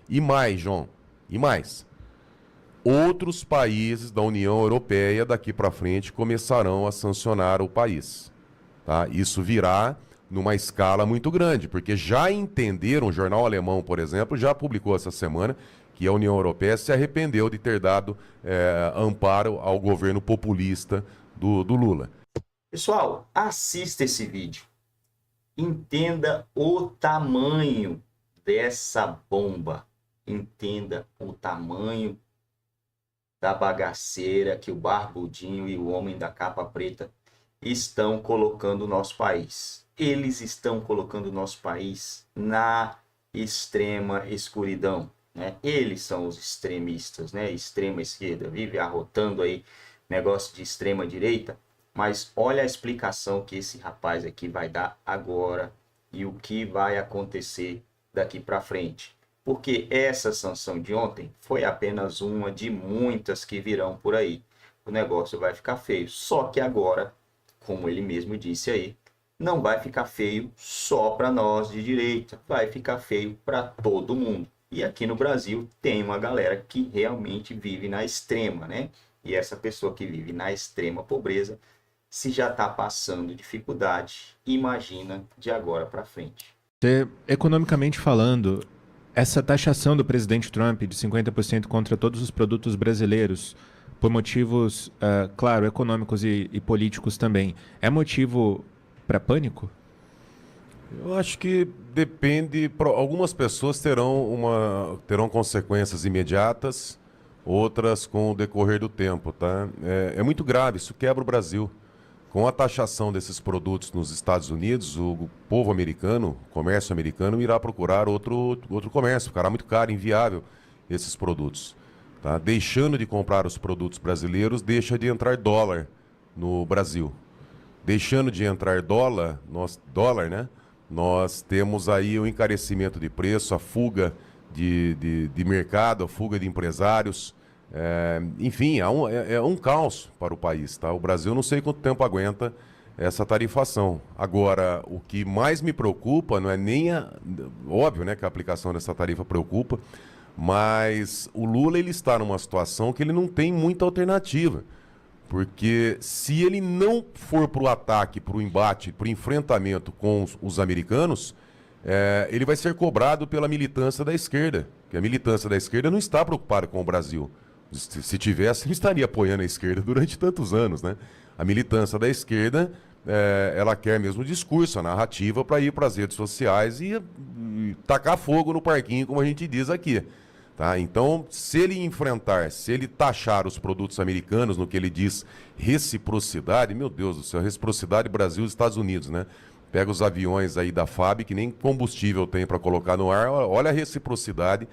E mais, João, e mais. Outros países da União Europeia daqui para frente começarão a sancionar o país. Tá? Isso virá numa escala muito grande, porque já entenderam, o jornal alemão, por exemplo, já publicou essa semana que a União Europeia se arrependeu de ter dado amparo ao governo populista do Lula. Pessoal, assista esse vídeo. Entenda o tamanho dessa bomba. Entenda o tamanho da bagaceira que o Barbudinho e o homem da capa preta estão colocando o nosso país. Eles estão colocando o nosso país na extrema escuridão, né? Eles são os extremistas, né? Extrema esquerda vive arrotando aí negócio de extrema direita, mas olha a explicação que esse rapaz aqui vai dar agora e o que vai acontecer daqui para frente. Porque essa sanção de ontem foi apenas uma de muitas que virão por aí. O negócio vai ficar feio. Só que agora, como ele mesmo disse aí, não vai ficar feio só para nós de direita. Vai ficar feio para todo mundo. E aqui no Brasil tem uma galera que realmente vive na extrema, né? E essa pessoa que vive na extrema pobreza, se já está passando dificuldade, imagina de agora para frente. Economicamente falando, essa taxação do presidente Trump de 50% contra todos os produtos brasileiros, por motivos, claro, econômicos e políticos também, é motivo para pânico? Eu acho que depende. Algumas pessoas terão consequências imediatas, outras com o decorrer do tempo, tá? É muito grave, isso quebra o Brasil. Com a taxação desses produtos nos Estados Unidos, o povo americano, o comércio americano, irá procurar outro comércio. Ficará muito caro, inviável esses produtos. Tá? Deixando de comprar os produtos brasileiros, deixa de entrar dólar no Brasil. Deixando de entrar dólar, né? Nós temos aí o encarecimento de preço, a fuga de mercado, a fuga de empresários. Enfim, é um caos para o país, tá? O Brasil não sei quanto tempo aguenta essa tarifação. Agora, o que mais me preocupa não é nem óbvio, né, que a aplicação dessa tarifa preocupa, mas o Lula ele está numa situação que ele não tem muita alternativa. Porque se ele não for para o ataque, para o embate, para o enfrentamento com os americanos, ele vai ser cobrado pela militância da esquerda. Porque a militância da esquerda não está preocupada com o Brasil. Se tivesse, não estaria apoiando a esquerda durante tantos anos, né? A militância da esquerda, ela quer mesmo o discurso, a narrativa para ir para as redes sociais e tacar fogo no parquinho, como a gente diz aqui. Tá? Então, se ele taxar os produtos americanos no que ele diz reciprocidade, meu Deus do céu, reciprocidade Brasil e Estados Unidos, né? Pega os aviões aí da FAB, que nem combustível tem para colocar no ar, olha a reciprocidade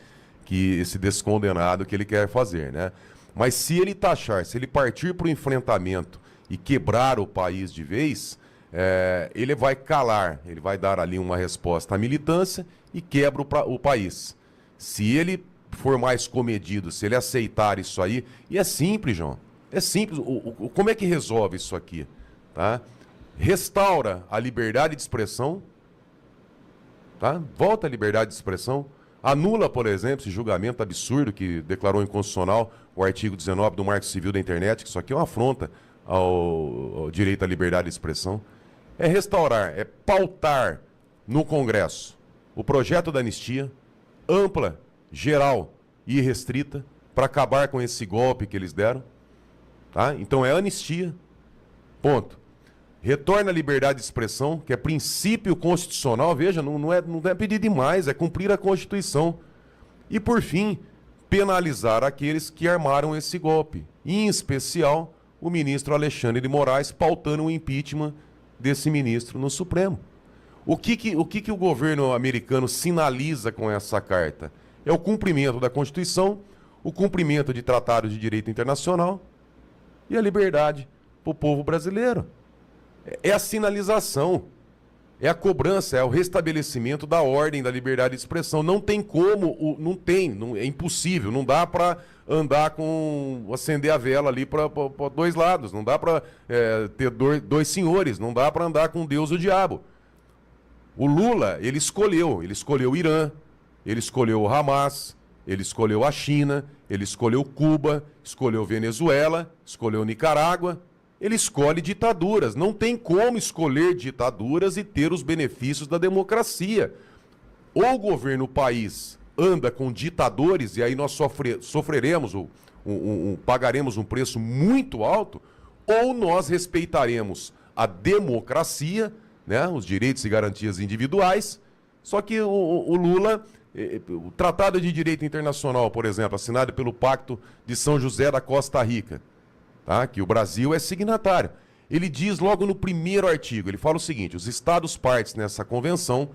que esse descondenado que ele quer fazer, né? Mas se ele taxar, se ele partir para o enfrentamento e quebrar o país de vez, ele vai calar, ele vai dar ali uma resposta à militância e quebra o país. Se ele for mais comedido, se ele aceitar isso aí, e é simples, João, é simples. Como é que resolve isso aqui? Tá? Restaura a liberdade de expressão, tá? Volta a liberdade de expressão, anula, por exemplo, esse julgamento absurdo que declarou inconstitucional o artigo 19 do Marco Civil da Internet, que isso aqui é uma afronta ao direito à liberdade de expressão. É restaurar, é pautar no Congresso o projeto da anistia, ampla, geral e restrita, para acabar com esse golpe que eles deram. Tá? Então é anistia, ponto. Retorna a liberdade de expressão, que é princípio constitucional, veja, não é pedir demais, é cumprir a Constituição. E por fim, penalizar aqueles que armaram esse golpe, em especial o ministro Alexandre de Moraes, pautando o impeachment desse ministro no Supremo. O que o governo americano sinaliza com essa carta? É o cumprimento da Constituição, o cumprimento de tratados de direito internacional e a liberdade para o povo brasileiro. É a sinalização, é a cobrança, é o restabelecimento da ordem da liberdade de expressão. Não tem como, é impossível, não dá para acender a vela ali para dois lados, não dá para ter dois senhores, não dá para andar com Deus e o diabo. O Lula, ele escolheu o Irã, ele escolheu o Hamas, ele escolheu a China, ele escolheu Cuba, escolheu Venezuela, escolheu Nicarágua. Ele escolhe ditaduras. Não tem como escolher ditaduras e ter os benefícios da democracia. Ou o governo, o país, anda com ditadores e aí nós sofreremos, pagaremos um preço muito alto, ou nós respeitaremos a democracia, né, os direitos e garantias individuais. Só que o Lula, o Tratado de Direito Internacional, por exemplo, assinado pelo Pacto de São José da Costa Rica, tá, que o Brasil é signatário, ele diz logo no primeiro artigo, ele fala o seguinte: os Estados partes nessa convenção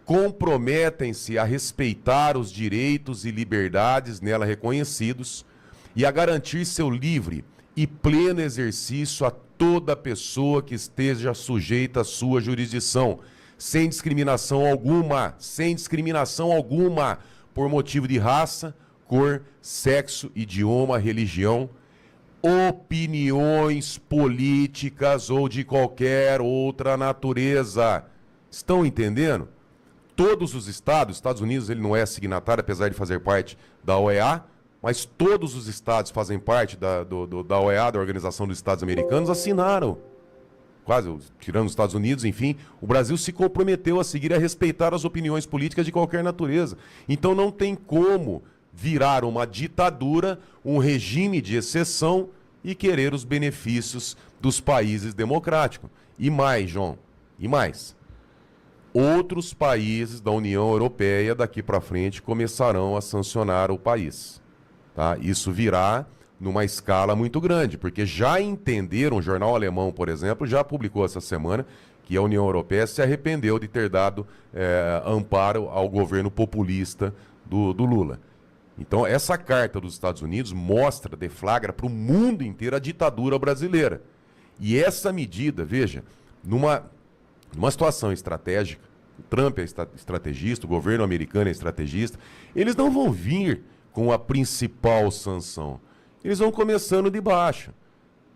comprometem-se a respeitar os direitos e liberdades nela reconhecidos e a garantir seu livre e pleno exercício a toda pessoa que esteja sujeita à sua jurisdição, sem discriminação alguma, por motivo de raça, cor, sexo, idioma, religião, opiniões políticas ou de qualquer outra natureza. Estão entendendo? Todos os Estados Unidos ele não é signatário, apesar de fazer parte da OEA, mas todos os estados fazem parte da OEA, da Organização dos Estados Americanos, assinaram. Quase, tirando os Estados Unidos, enfim, o Brasil se comprometeu a seguir a respeitar as opiniões políticas de qualquer natureza. Então não tem como virar uma ditadura, um regime de exceção e querer os benefícios dos países democráticos. E mais, João, e mais. Outros países da União Europeia daqui para frente começarão a sancionar o país. Tá? Isso virá numa escala muito grande, porque já entenderam, um jornal alemão, por exemplo, já publicou essa semana que a União Europeia se arrependeu de ter dado amparo ao governo populista do Lula. Então, essa carta dos Estados Unidos mostra, deflagra para o mundo inteiro a ditadura brasileira. E essa medida, veja, numa situação estratégica, o Trump é estrategista, o governo americano é estrategista, eles não vão vir com a principal sanção. Eles vão começando de baixo.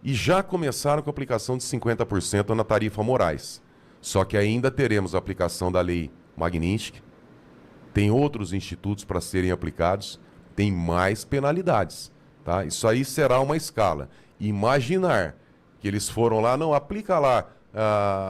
E já começaram com a aplicação de 50% na tarifa Moraes. Só que ainda teremos a aplicação da lei Magnitsky, tem outros institutos para serem aplicados, tem mais penalidades. Tá? Isso aí será uma escala. Imaginar que eles foram lá, não, aplica lá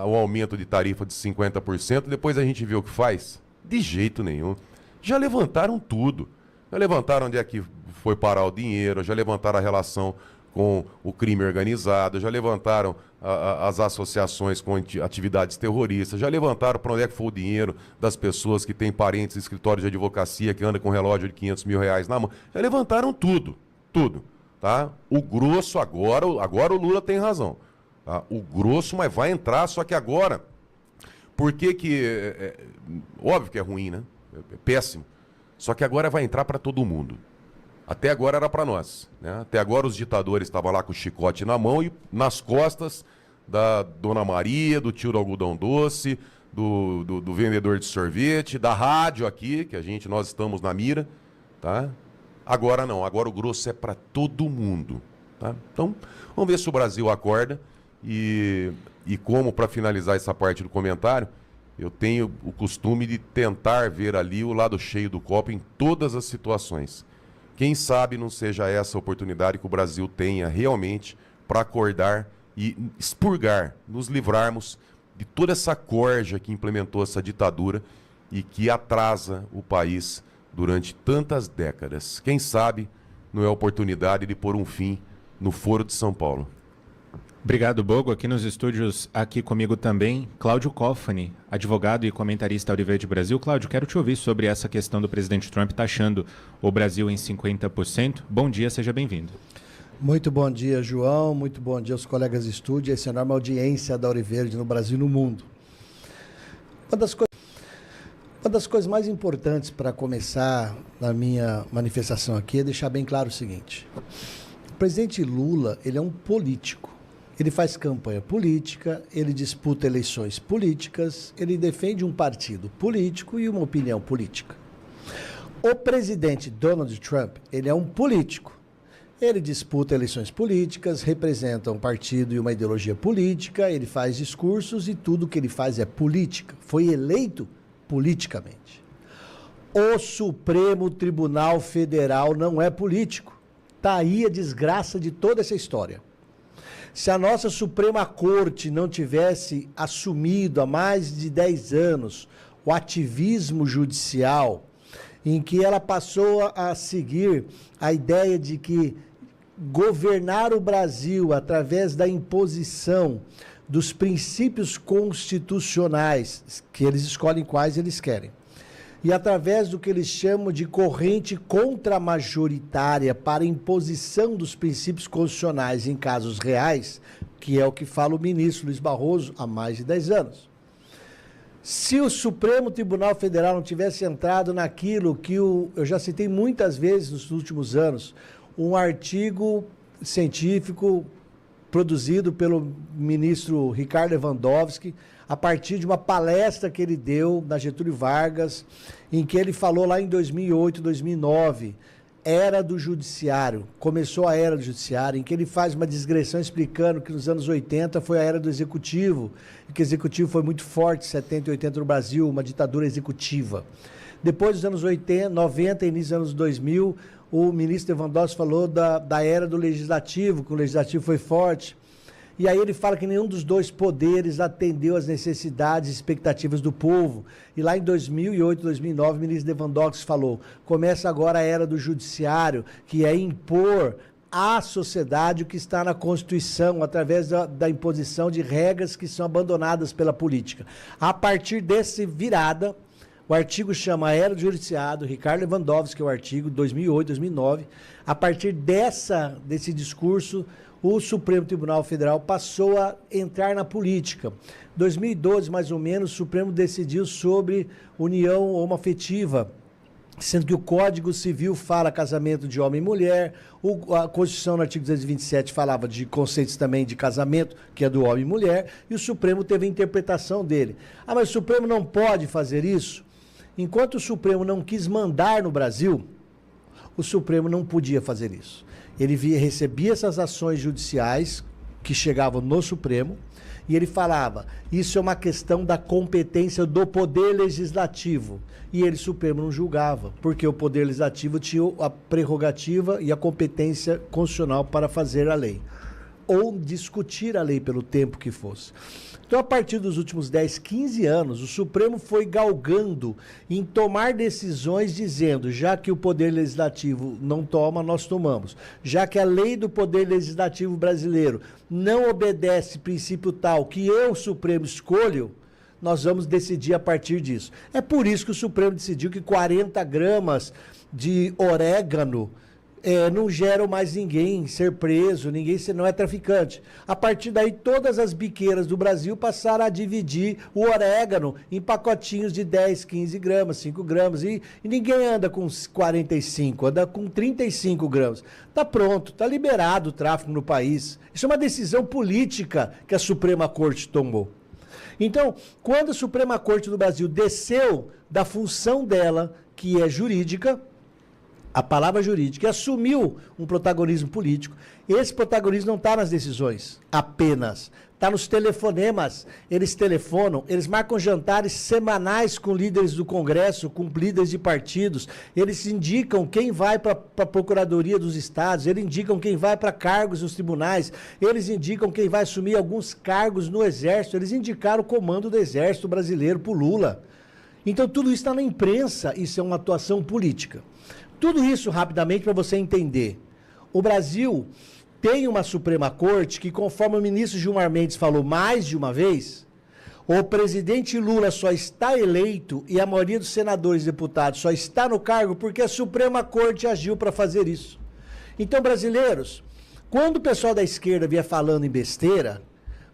o aumento de tarifa de 50%, depois a gente vê o que faz? De jeito nenhum. Já levantaram tudo. Já levantaram onde é que foi parar o dinheiro, já levantaram a relação com o crime organizado, já levantaram as associações com atividades terroristas, já levantaram para onde é que foi o dinheiro das pessoas que têm parentes em escritório de advocacia, que andam com relógio de R$500 mil na mão. Já levantaram tudo, tudo. Tá? O grosso agora o Lula tem razão. Tá? O grosso, mas vai entrar, só que agora, por que que... óbvio que é ruim, né? É péssimo. Só que agora vai entrar para todo mundo. Até agora era para nós. Né? Até agora os ditadores estavam lá com o chicote na mão e nas costas da Dona Maria, do tio do algodão doce, do vendedor de sorvete, da rádio aqui, que nós estamos na mira. Tá? Agora não, agora o grosso é para todo mundo. Tá? Então, vamos ver se o Brasil acorda. E como, para finalizar essa parte do comentário, eu tenho o costume de tentar ver ali o lado cheio do copo em todas as situações. Quem sabe não seja essa a oportunidade que o Brasil tenha realmente para acordar e expurgar, nos livrarmos de toda essa corja que implementou essa ditadura e que atrasa o país durante tantas décadas. Quem sabe não é a oportunidade de pôr um fim no Foro de São Paulo. Obrigado, Bogo. Aqui nos estúdios, aqui comigo também, Cláudio Cofani, advogado e comentarista Auriverde Brasil. Cláudio, quero te ouvir sobre essa questão do presidente Trump taxando o Brasil em 50%. Bom dia, seja bem-vindo. Muito bom dia, João. Muito bom dia aos colegas de estúdio, essa enorme audiência da Auriverde no Brasil e no mundo. Uma das coisas mais importantes para começar na minha manifestação aqui é deixar bem claro o seguinte. O presidente Lula, ele é um político. Ele faz campanha política, ele disputa eleições políticas, ele defende um partido político e uma opinião política. O presidente Donald Trump, ele é um político. Ele disputa eleições políticas, representa um partido e uma ideologia política, ele faz discursos e tudo que ele faz é política. Foi eleito politicamente. O Supremo Tribunal Federal não é político. Está aí a desgraça de toda essa história. Se a nossa Suprema Corte não tivesse assumido há mais de 10 anos o ativismo judicial, em que ela passou a seguir a ideia de que governar o Brasil através da imposição dos princípios constitucionais, que eles escolhem quais eles querem, e através do que eles chamam de corrente contramajoritária para imposição dos princípios constitucionais em casos reais, que é o que fala o ministro Luiz Barroso há mais de 10 anos. Se o Supremo Tribunal Federal não tivesse entrado naquilo que eu já citei muitas vezes nos últimos anos, um artigo científico produzido pelo ministro Ricardo Lewandowski, a partir de uma palestra que ele deu na Getúlio Vargas, em que ele falou lá em 2008, 2009, era do judiciário, começou a era do judiciário, em que ele faz uma digressão explicando que nos anos 80 foi a era do executivo, e que o executivo foi muito forte, 70 e 80 no Brasil, uma ditadura executiva. Depois dos anos 80, 90 e início dos anos 2000, o ministro Lewandowski falou da era do legislativo, que o legislativo foi forte. E aí ele fala que nenhum dos dois poderes atendeu às necessidades e expectativas do povo. E lá em 2008, 2009, o ministro Lewandowski falou, começa agora a era do judiciário, que é impor à sociedade o que está na Constituição, através da imposição de regras que são abandonadas pela política. A partir dessa virada, o artigo chama a Era do Judiciário, Ricardo Lewandowski, que é o artigo 2008, 2009. A partir desse discurso, o Supremo Tribunal Federal passou a entrar na política. Em 2012, mais ou menos, o Supremo decidiu sobre união homoafetiva, sendo que o Código Civil fala casamento de homem e mulher, a Constituição, no artigo 227, falava de conceitos também de casamento, que é do homem e mulher, e o Supremo teve a interpretação dele. Ah, mas o Supremo não pode fazer isso? Enquanto o Supremo não quis mandar no Brasil, o Supremo não podia fazer isso. Ele recebia essas ações judiciais que chegavam no Supremo e ele falava, isso é uma questão da competência do Poder Legislativo. E ele, Supremo, não julgava, porque o Poder Legislativo tinha a prerrogativa e a competência constitucional para fazer a lei, ou discutir a lei pelo tempo que fosse. Então, a partir dos últimos 10, 15 anos, o Supremo foi galgando em tomar decisões dizendo, já que o Poder Legislativo não toma, nós tomamos. Já que a lei do Poder Legislativo brasileiro não obedece princípio tal que eu, Supremo, escolho, nós vamos decidir a partir disso. É por isso que o Supremo decidiu que 40 gramas de orégano não geram mais ninguém ser preso, ninguém não é traficante. A partir daí, todas as biqueiras do Brasil passaram a dividir o orégano em pacotinhos de 10, 15 gramas, 5 gramas. E ninguém anda com 45, anda com 35 gramas. Está pronto, está liberado o tráfico no país. Isso é uma decisão política que a Suprema Corte tomou. Então, quando a Suprema Corte do Brasil desceu da função dela, que é jurídica, a palavra jurídica, e assumiu um protagonismo político. Esse protagonismo não está nas decisões apenas, está nos telefonemas. Eles telefonam, eles marcam jantares semanais com líderes do Congresso, com líderes de partidos, eles indicam quem vai para a Procuradoria dos Estados, eles indicam quem vai para cargos nos tribunais, eles indicam quem vai assumir alguns cargos no Exército, eles indicaram o comando do Exército brasileiro para o Lula. Então tudo isso está na imprensa, isso é uma atuação política. Tudo isso, rapidamente, para você entender. O Brasil tem uma Suprema Corte que, conforme o ministro Gilmar Mendes falou mais de uma vez, o presidente Lula só está eleito e a maioria dos senadores e deputados só está no cargo porque a Suprema Corte agiu para fazer isso. Então, brasileiros, quando o pessoal da esquerda vier falando em besteira,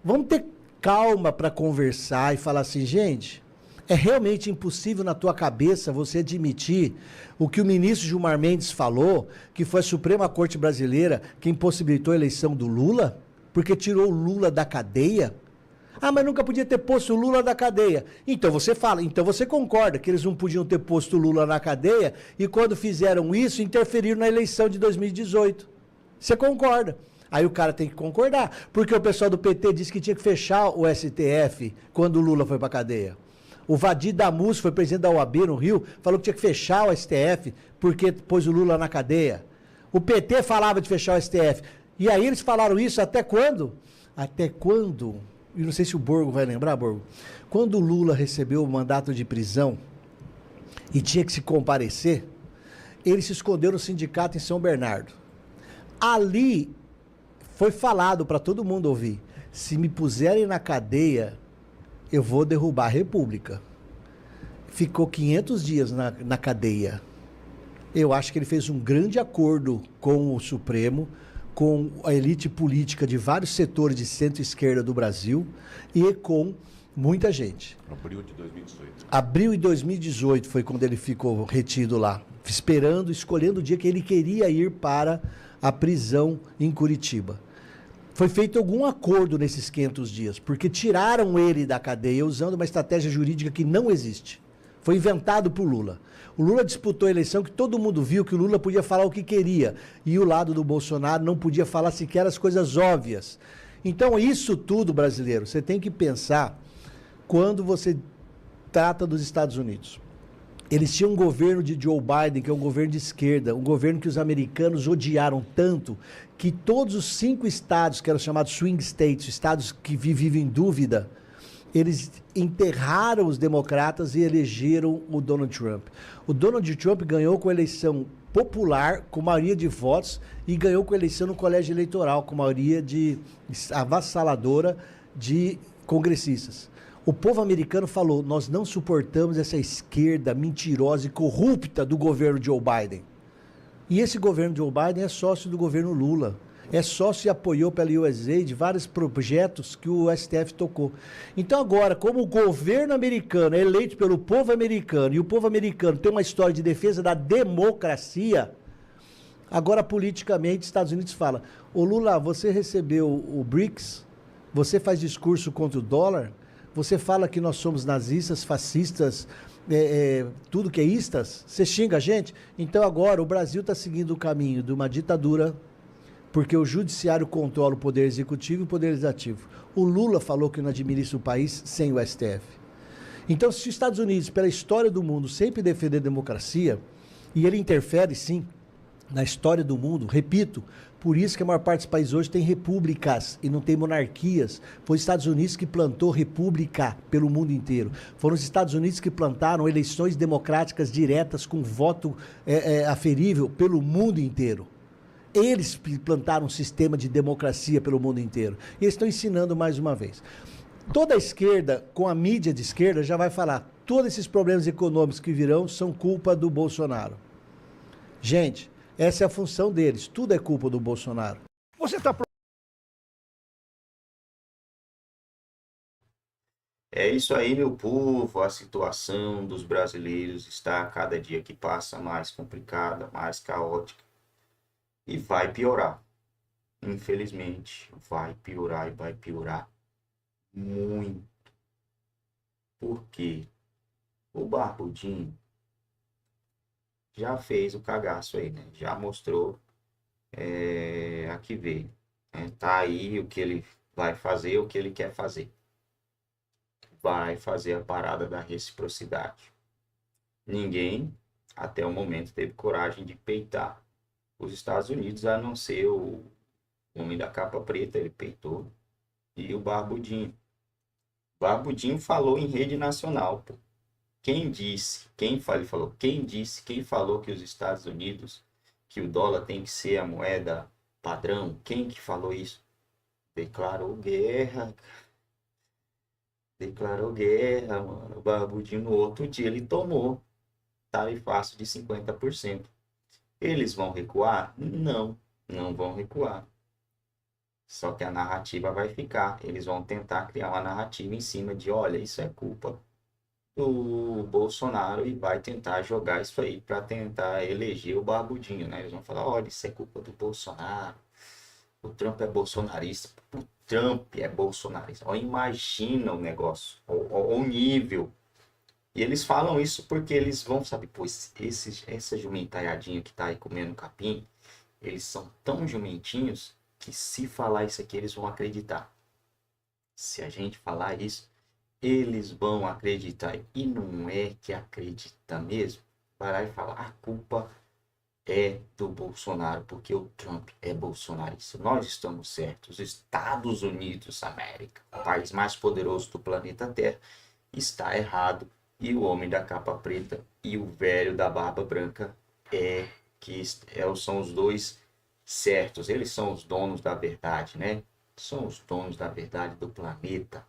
vamos ter calma para conversar e falar assim, gente, é realmente impossível na tua cabeça você admitir o que o ministro Gilmar Mendes falou, que foi a Suprema Corte Brasileira que impossibilitou a eleição do Lula, porque tirou o Lula da cadeia? Ah, mas nunca podia ter posto o Lula na cadeia. Então você fala, então você concorda que eles não podiam ter posto o Lula na cadeia e quando fizeram isso, interferiram na eleição de 2018. Você concorda? Aí o cara tem que concordar, porque o pessoal do PT disse que tinha que fechar o STF quando o Lula foi para a cadeia. O Vadir Damus foi presidente da OAB no Rio, falou que tinha que fechar o STF porque pôs o Lula na cadeia. O PT falava de fechar o STF. E aí eles falaram isso até quando? Até quando? E não sei se o Borgo vai lembrar, Borgo. Quando o Lula recebeu o mandato de prisão e tinha que se comparecer, ele se escondeu no sindicato em São Bernardo. Ali foi falado para todo mundo ouvir: se me puserem na cadeia, eu vou derrubar a República. Ficou 500 dias na cadeia. Eu acho que ele fez um grande acordo com o Supremo, com a elite política de vários setores de centro-esquerda do Brasil e com muita gente. Abril de 2018. Abril de 2018 foi quando ele ficou retido lá, esperando, escolhendo o dia que ele queria ir para a prisão em Curitiba. Foi feito algum acordo nesses 500 dias, porque tiraram ele da cadeia usando uma estratégia jurídica que não existe. Foi inventado por Lula. O Lula disputou a eleição que todo mundo viu que o Lula podia falar o que queria. E o lado do Bolsonaro não podia falar sequer as coisas óbvias. Então, isso tudo, brasileiro, você tem que pensar quando você trata dos Estados Unidos. Eles tinham um governo de Joe Biden, que é um governo de esquerda, um governo que os americanos odiaram tanto, que todos os 5 estados, que eram chamados swing states, estados que vivem em dúvida, eles enterraram os democratas e elegeram o Donald Trump. O Donald Trump ganhou com a eleição popular, com maioria de votos, e ganhou com a eleição no colégio eleitoral, com maioria avassaladora de congressistas. O povo americano falou: nós não suportamos essa esquerda mentirosa e corrupta do governo Joe Biden. E esse governo Joe Biden é sócio do governo Lula. É sócio e apoiou pela USAID vários projetos que o STF tocou. Então agora, como o governo americano é eleito pelo povo americano e o povo americano tem uma história de defesa da democracia, agora politicamente Estados Unidos fala: ô Lula, você recebeu o BRICS, você faz discurso contra o dólar, você fala que nós somos nazistas, fascistas, tudo que é istas, você xinga a gente? Então agora o Brasil está seguindo o caminho de uma ditadura, porque o judiciário controla o poder executivo e o poder legislativo. O Lula falou que não administra o país sem o STF. Então, se os Estados Unidos, pela história do mundo, sempre defender a democracia, e ele interfere, sim, na história do mundo, repito, por isso que a maior parte dos países hoje tem repúblicas e não tem monarquias. Foi os Estados Unidos que plantou república pelo mundo inteiro. Foram os Estados Unidos que plantaram eleições democráticas diretas com voto aferível pelo mundo inteiro. Eles plantaram um sistema de democracia pelo mundo inteiro. E eles estão ensinando mais uma vez. Toda a esquerda, com a mídia de esquerda, já vai falar: todos esses problemas econômicos que virão são culpa do Bolsonaro. Gente, essa é a função deles. Tudo é culpa do Bolsonaro. Você está... É isso aí, meu povo. A situação dos brasileiros está, a cada dia que passa, mais complicada, mais caótica. E vai piorar. Infelizmente, vai piorar e vai piorar muito. Por quê? O Barbudinho já fez o cagaço aí, né? Já mostrou a que veio. Tá aí o que ele vai fazer, o que ele quer fazer. Vai fazer a parada da reciprocidade. Ninguém, até o momento, teve coragem de peitar os Estados Unidos, a não ser o homem da capa preta, ele peitou, e o Barbudinho. Barbudinho falou em rede nacional, pô. Quem disse, quem falou, quem disse, quem falou que os Estados Unidos, que o dólar tem que ser a moeda padrão? Quem que falou isso? Declarou guerra. Declarou guerra, mano. O Barbudinho, no outro dia, ele tomou tarifaço de 50%. Eles vão recuar? Não, não vão recuar. Só que a narrativa vai ficar. Eles vão tentar criar uma narrativa em cima de: olha, isso é culpa do Bolsonaro, e vai tentar jogar isso aí para tentar eleger o Barbudinho, né? Eles vão falar: olha, isso é culpa do Bolsonaro. O Trump é bolsonarista. O Trump é bolsonarista. Olha, imagina o negócio, o nível. E eles falam isso porque eles vão saber: pô, essa jumentaiadinha que tá aí comendo capim, eles são tão jumentinhos que se falar isso aqui, eles vão acreditar. Se a gente falar isso, eles vão acreditar. E não é que acredita mesmo. Vai lá e fala, a culpa é do Bolsonaro, porque o Trump é bolsonarista. Nós estamos certos. Os Estados Unidos da América, o país mais poderoso do planeta Terra, está errado. E o homem da capa preta e o velho da barba branca são os dois certos. Eles são os donos da verdade, né? São os donos da verdade do planeta.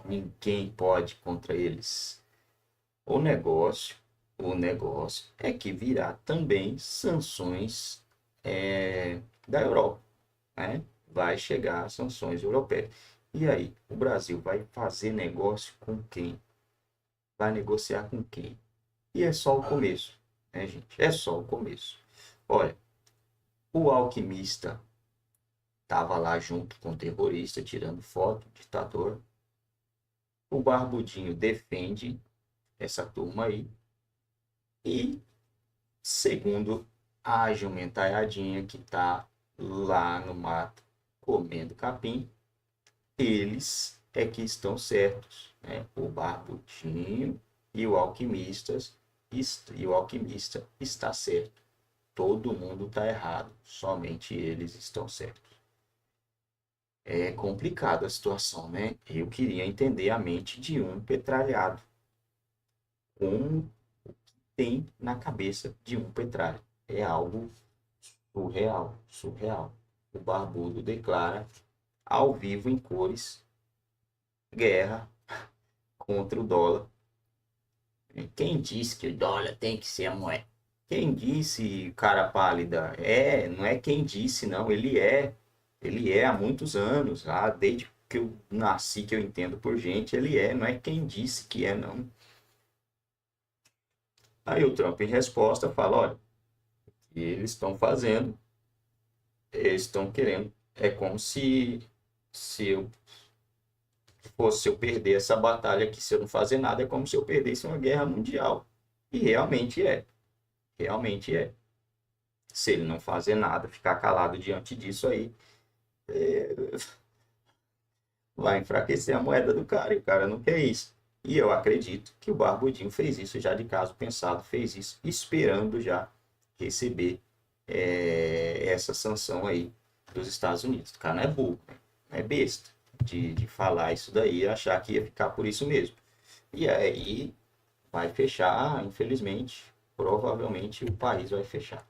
Ninguém pode contra eles. O negócio é que virá também sanções da Europa, né? Vai chegar sanções europeias. E aí, o Brasil vai fazer negócio com quem? Vai negociar com quem? E é só o começo, né, gente? É só o começo. Olha, o alquimista estava lá junto com o terrorista, tirando foto, ditador. O Barbudinho defende essa turma aí. E, segundo a jumentaiadinha que está lá no mato comendo capim, eles é que estão certos, né? O Barbudinho e o alquimista está certo. Todo mundo está errado, somente eles estão certos. É complicada a situação, né? Eu queria entender a mente de um petralhado. Como tem na cabeça de um petralha. É algo surreal. O Barbudo declara ao vivo em cores guerra contra o dólar. Quem disse que o dólar tem que ser a moeda? Quem disse, cara pálida? Não é quem disse, não. Ele é há muitos anos, desde que eu nasci, que eu entendo por gente, não é quem disse que é, não. Aí o Trump, em resposta, fala, olha, o que eles estão fazendo, eles estão querendo, é como se eu perder essa batalha aqui, se eu não fazer nada, é como se eu perdesse uma guerra mundial. E realmente é. Se ele não fazer nada, ficar calado diante disso aí, vai enfraquecer a moeda do cara, e o cara não quer isso. E eu acredito que o Barbudinho fez isso já de caso pensado, fez isso esperando já receber essa sanção aí dos Estados Unidos. O cara não é burro, não é besta de falar isso daí e achar que ia ficar por isso mesmo. E aí vai fechar, infelizmente, provavelmente o país vai fechar.